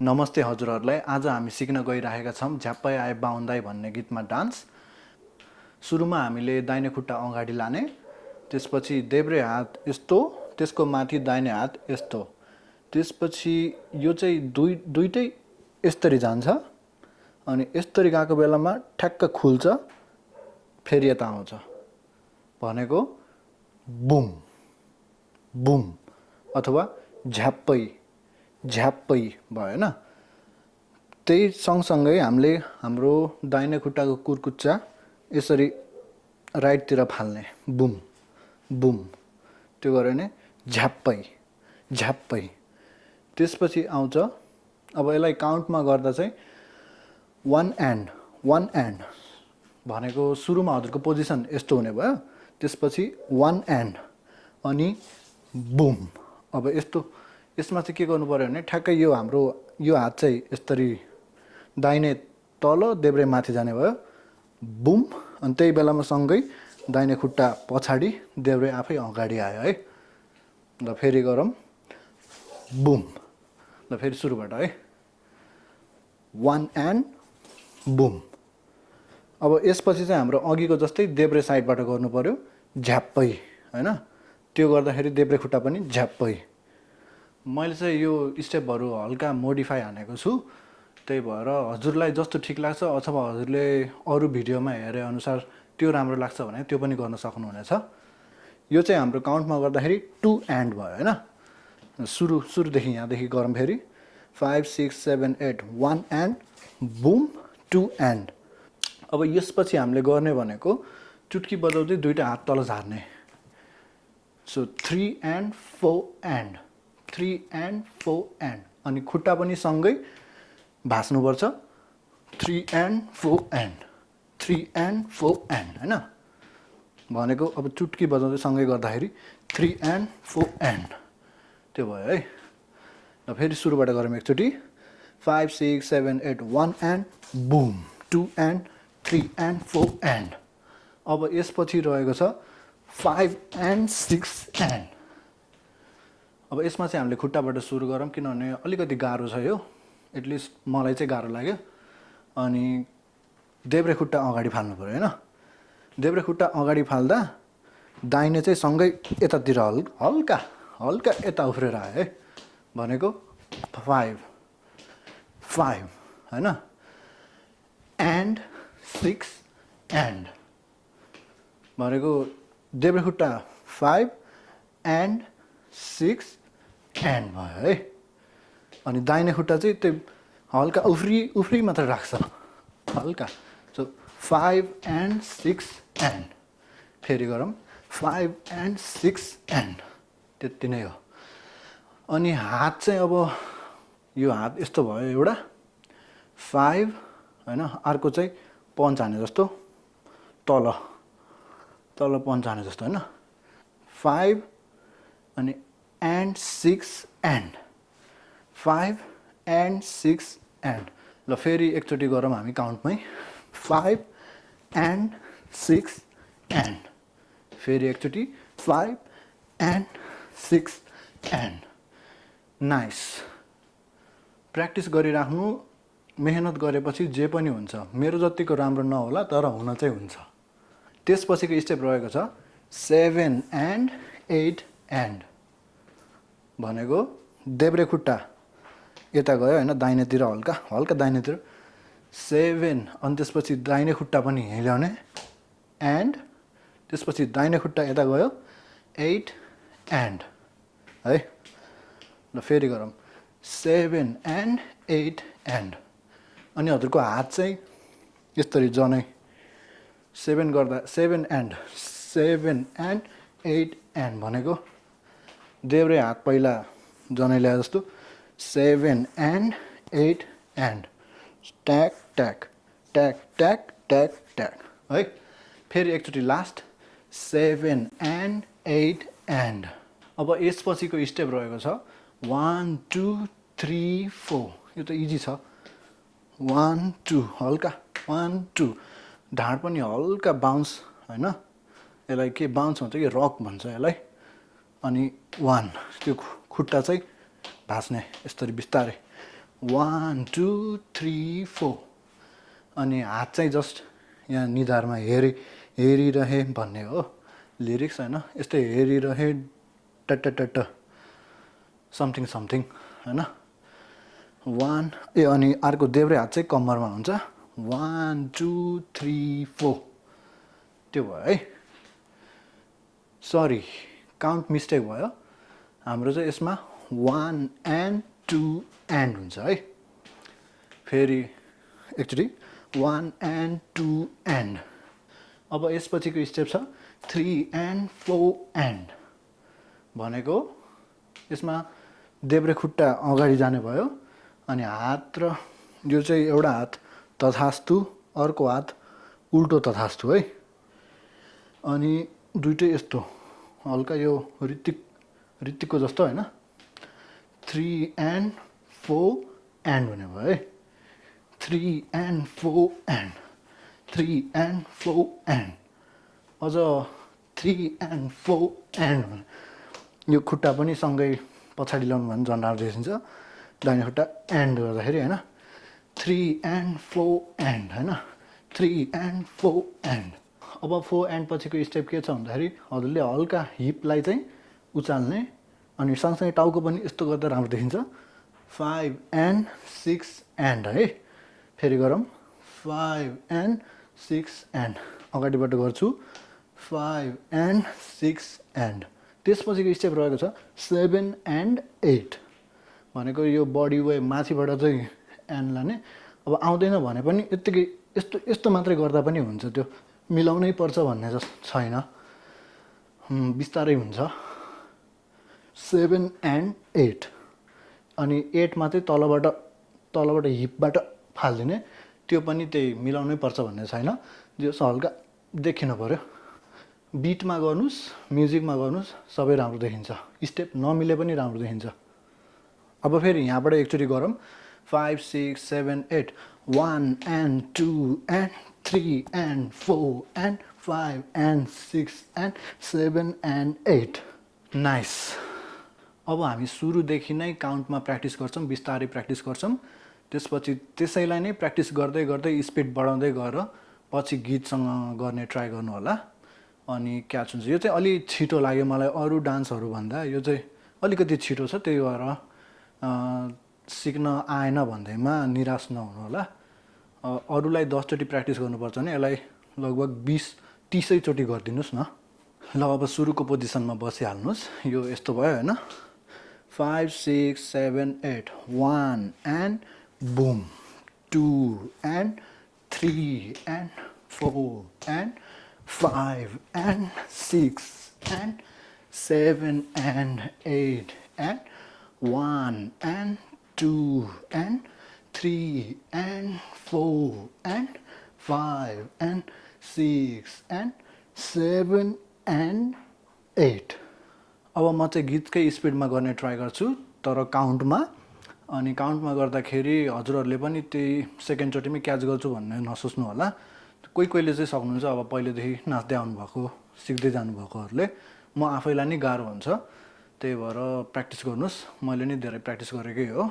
नमस्ते हजुरहरूलाई। आज हामी सिक्न गइरहेका छौं झ्याप्पै आए बाहुन दाइ भन्ने गीतमा डान्स। सुरुमा हामीले दाहिने खुट्टा अगाडि लाने, त्यसपछि देब्रे हात यस्तो, त्यसको माथि दाहिने हात यस्तो, त्यसपछि यो चाहिँ दुईटै यसरी जान्छ अनि यसरी गएको बेलामा ठ्याक्क खुल्छ, फेरि यता आउँछ भनेको बुम बुम अथवा झ्याप्पै झ्याप्पै भयो हैन। त्यही सँगसँगै हामीले हाम्रो दाहिने खुट्टाको कुर्कुच्चा यसरी राइटतिर फाल्ने, बुम बुम, त्यो गऱ्यो भने झ्याप्पै झ्याप्पै। त्यसपछि आउँछ, अब यसलाई काउन्टमा गर्दा चाहिँ वान एन्ड भनेको सुरुमा हजुरको पोजिसन यस्तो हुने भयो, त्यसपछि वान एन्ड अनि बुम। अब यस्तो यसमा चाहिँ के गर्नु पर्यो भने ठ्याक्कै यो हाम्रो यो हात चाहिँ यसरी दाहिने तल देब्रे माथि जाने भयो, बुम। अनि त्यही बेलामा सँगै दाहिने खुट्टा पछाडि देब्रे आफै अगाडि आयो है। ल फेरि गरौँ, बुम। ल फेरि सुरुबाट है, वान एन्ड बुम। अब यसपछि चाहिँ हाम्रो अघिको जस्तै देब्रे साइडबाट गर्नु पर्यो, झ्याप्पै हैन। त्यो गर्दाखेरि देब्रे खुट्टा पनि झ्याप्पै। मैले चाहिँ यो स्टेपहरू हल्का मोडिफाई हानेको छु, त्यही भएर हजुरलाई जस्तो ठिक लाग्छ अथवा हजुरले अरू भिडियोमा हेरे अनुसार त्यो राम्रो लाग्छ भने त्यो पनि गर्न सक्नुहुनेछ। यो चाहिँ हाम्रो काउन्टमा गर्दाखेरि टु एन्ड भयो हैन। सुरुदेखि यहाँदेखि गरौँ फेरि, 5 6 7 8 one and boom, two and. अब यसपछि हामीले गर्ने भनेको चुट्की बजाउँदै दुईटा हात तल झार्ने। So 3 and 4 and, 3 and 4 and, अनि खुट्टा पनि सँगै भाँच्नुपर्छ, 3 एन्ड 4 एन्ड, 3 एन्ड 4 एन्ड हैन। भनेको अब चुट्की बजाउँदै सँगै गर्दाखेरि 3 एन्ड 4 एन्ड, त्यो भयो है। र फेरि सुरुबाट गरौँ एकचोटि, 5 6 7 8 1 and boom, 2 and 3 and 4 and. अब यसपछि रहेको छ 5 एन्ड 6 एन्ड। अब यसमा चाहिँ हामीले खुट्टाबाट सुरु गरौँ, किनभने अलिकति गाह्रो छ यो, एटलिस्ट मलाई चाहिँ गाह्रो लाग्यो। अनि देब्रे खुट्टा अगाडि फाल्नु पऱ्यो हैन। देब्रे खुट्टा अगाडि फाल्दा दाहिने चाहिँ सँगै यतातिर हल्का हल्का यता उफ्रेर आयो है, भनेको 5 हैन, एन्ड 6 एन्ड, भनेको देब्रे खुट्टा 5 एन्ड 6 एन्ड भयो है। अनि दाहिने खुट्टा चाहिँ त्यो हल्का उफ्री मात्र राख्छ, हल्का। So 5 and 6 and. फेरि गरौँ, 5 एन्ड 6 एन्ड, त्यति नै हो। अनि हात चाहिँ अब यो हात यस्तो भयो एउटा, 5 हैन, अर्को चाहिँ पन्च हाने जस्तो तल पन्च हाने जस्तो हैन, 5 अनि एन्ड 6 एन्ड, 5 एन्ड 6 एन्ड। ल फेरि एकचोटि गरौँ हामी काउन्टमै, 5 एन्ड 6 एन्ड, फेरि एकचोटि 5 एन्ड 6 एन्ड। नाइस। प्र्याक्टिस गरिराख्नु, मेहनत गरेपछि जे पनि हुन्छ। मेरो जतिको राम्रो नहोला तर हुन चाहिँ हुन्छ। त्यसपछिको स्टेप रहेको छ 7 एन्ड 8 एन्ड, भनेको देब्रे खुट्टा यता गयो हैन, दाहिनेतिर हल्का हल्का दाहिनेतिर 7, अनि त्यसपछि दाहिने खुट्टा पनि हिल्याउने एन्ड, त्यसपछि दाहिने खुट्टा यता गयो 8 एन्ड है। ल फेरि गरौँ, 7 एन्ड 8 एन्ड। अनि हजुरको हात चाहिँ यसरी जनै 7 गर्दा 7 एन्ड 8 एन्ड, भनेको देब्रे हात पहिला जनै ल्याए जस्तो 7 एन्ड 8 एन्ड, ट्याक ट्याक ट्याक ट्याक ट्याक ट्याक है। फेरि एकचोटि लास्ट, 7 एन्ड 8 एन्ड। अब यसपछिको स्टेप रहेको छ 1 2 3 4। यो त इजी छ, 1 2 हल्का, 1 2, ढाड पनि हल्का बाउन्स हैन। यसलाई के बाउन्स भन्छ कि रक भन्छ यसलाई, अनि 1 त्यो खुट्टा चाहिँ भाँच्ने यसरी बिस्तारै 1 2 3 4 अनि हात चाहिँ जस्ट यहाँ निधारमा हेरिरहे भन्ने हो लिरिक्स हैन यस्तै हेरिरहे टट समथिङ समथिङ हैन 1 अनि अर्को देब्रे हात चाहिँ कम्मरमा हुन्छ 1 2 3 4 त्यो भयो है सरी काउन्ट मिस्टेक भयो हाम्रो चाहिँ यसमा 1 and 2 and हुन्छ है फेरि एकचोटि 1 and 2 and अब यसपछिको स्टेप छ 3 and 4 and भनेको यसमा देब्रे खुट्टा अगाडि जाने भयो अनि हात र यो चाहिँ एउटा हात तथास्तु अर्को हात उल्टो तथास्तु है अनि दुईटै यस्तो हल्का यो ऋतिकको जस्तो हैन 3 and 4 and हुने भयो है 3 and 4 and 3 and 4 and अझ 3 and 4 and यो खुट्टा पनि सँगै पछाडि ल्याउनु भने झन् राम्रो देखिन्छ दाहिने खुट्टा एन्ड गर्दाखेरि हैन 3 and 4 and हैन 3 and 4 and अब 4 and पछिको स्टेप के छ भन्दाखेरि हजुरले हल्का हिपलाई चाहिँ उचाल्ने अनि सँगसँगै टाउको पनि यस्तो गर्दा राम्रो देखिन्छ 5 and 6 and है फेरि गरौँ 5 and 6 and अगाडिबाट गर्छु 5 and 6 and त्यसपछिको स्टेप रहेको छ 7 and 8 भनेको यो बडी वे माथिबाट चाहिँ एन्ड लाने अब आउँदैन भने पनि यतिकै यस्तो मात्रै गर्दा पनि हुन्छ त्यो मिलाउनै पर्छ भन्ने जस्तो छैन बिस्तारै हुन्छ 7 and 8 अनि 8 मा चाहिँ तलबाट हिपबाट फाल्दिने त्यो पनि त्यही मिलाउनै पर्छ भन्ने छैन जो हल्का देखिनु पर्यो बिटमा गर्नुस् म्युजिकमा गर्नुस् सबै राम्रो देखिन्छ स्टेप नमिले पनि राम्रो देखिन्छ अब फेरि यहाँबाट एकचोटि गरौँ 5 6 7 8 1 and 2 and 3 and 4 and 5 and 6 and 7 and 8 nice अब हामी सुरुदेखि नै काउन्टमा प्र्याक्टिस गर्छौँ बिस्तारै प्र्याक्टिस गर्छौँ त्यसपछि त्यसैलाई नै प्र्याक्टिस गर्दै गर्दै स्पिड बढाउँदै गएर पछि गीतसँग गर्ने ट्राई गर्नु होला अनि क्याच हुन्छ यो चाहिँ अलि छिटो लाग्यो मलाई अरू डान्सहरू भन्दा यो चाहिँ अलिकति छिटो छ त्यही भएर सिक्न आएन भन्दैमा निराश नहुनु होला अरूलाई 10 चोटि प्र्याक्टिस गर्नुपर्छ भने यसलाई लगभग 20-30 चोटि गरिदिनुहोस् न ल अब सुरुको पोजिसनमा बसिहाल्नुहोस् यो यस्तो भयो हैन 5 6 7 8 1 and boom 2 and 3 and 4 and 5 and 6 and 7 and 8 and 1 and 2 and 3 and 4 and 5 and 6 and 7 and 8 अब म चाहिँ गीतकै स्पिडमा गर्ने ट्राई गर्छु तर काउन्टमा अनि काउन्टमा गर्दाखेरि हजुरहरूले पनि त्यही सेकेन्ड चोटिमै क्याच गर्छु भन्ने नसोच्नु होला कोहीले चाहिँ सक्नुहुन्छ अब पहिलेदेखि नाच्दै आउनुभएको सिक्दै जानुभएकोहरूले म आफैलाई नै गाह्रो हुन्छ त्यही भएर प्र्याक्टिस गर्नुहोस् मैले नै धेरै प्र्याक्टिस गरेकै हो